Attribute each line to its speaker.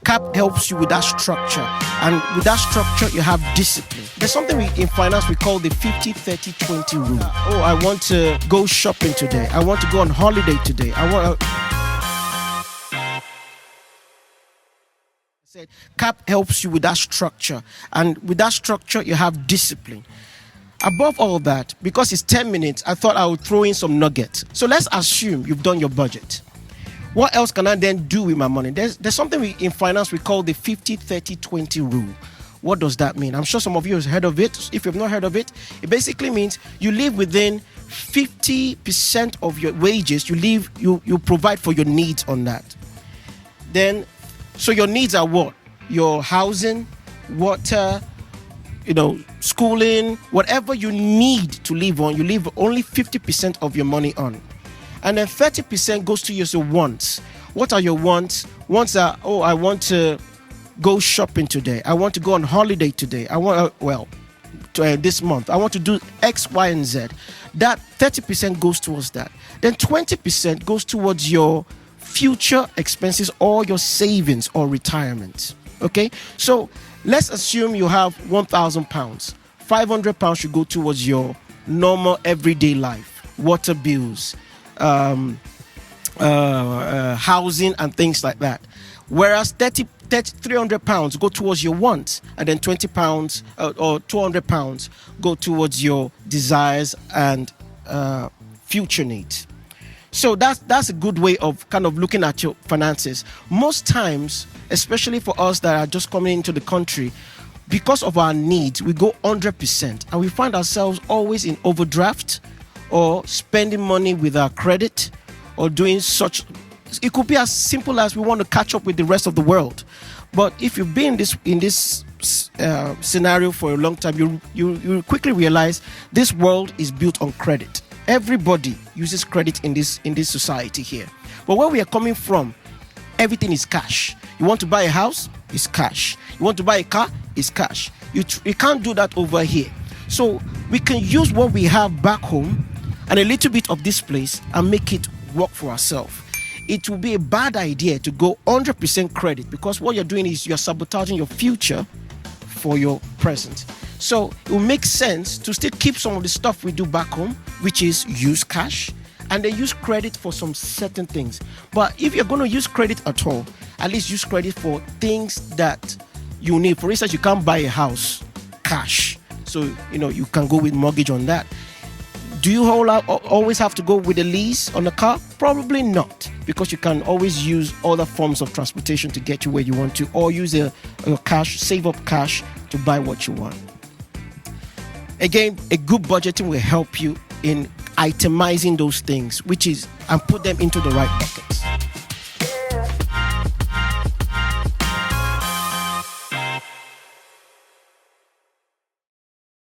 Speaker 1: CAP helps you with that structure. And with that structure, you have discipline. There's something in finance we call the 50-30-20 rule. Oh, I want to go shopping today. I want to go on holiday today. CAP helps you with that structure. And with that structure, you have discipline. Above all that, because it's 10 minutes, I thought I would throw in some nuggets. So let's assume you've done your budget. What else can I then do with my money? There's something in finance we call the 50-30-20 rule. What does that mean? I'm sure some of you have heard of it. If you've not heard of it, it basically means you live within 50% of your wages. You provide for your needs on that. Then, so your needs are what? Your housing, water, schooling, whatever you need to live on, you leave only 50% of your money on. And then 30% goes to your wants. What are your wants? Wants are, I want to go shopping today. I want to go on holiday today. I want, this month. I want to do X, Y, and Z. That 30% goes towards that. Then 20% goes towards your future expenses or your savings or retirement. Okay? So let's assume you have £1,000. £500 should go towards your normal everyday life, water bills, housing and things like that. Whereas £300 go towards your wants, and then £20 or £200 go towards your desires and future needs. So that's a good way of kind of looking at your finances. Most times, especially for us that are just coming into the country, because of our needs, we go 100%, and we find ourselves always in overdraft or spending money with our credit or doing such. It could be as simple as we want to catch up with the rest of the world. But if you've been in this scenario for a long time, you quickly realize this world is built on credit. Everybody uses credit in this society here. But where we are coming from, everything is cash. You want to buy a house? It's cash. You want to buy a car? It's cash. You can't do that over here. So we can use what we have back home and a little bit of this place and make it work for ourselves. It will be a bad idea to go 100% credit, because what you're doing is you're sabotaging your future for your present. So it will make sense to still keep some of the stuff we do back home, which is use cash, and then use credit for some certain things. But if you're going to use credit at all, at least use credit for things that you need. For instance, you can't buy a house cash, so you can go with mortgage on that. Do you always have to go with a lease on a car? Probably not, because you can always use other forms of transportation to get you where you want to, or use a cash, save up cash to buy what you want. Again, a good budgeting will help you in itemizing those things, and put them into the right buckets.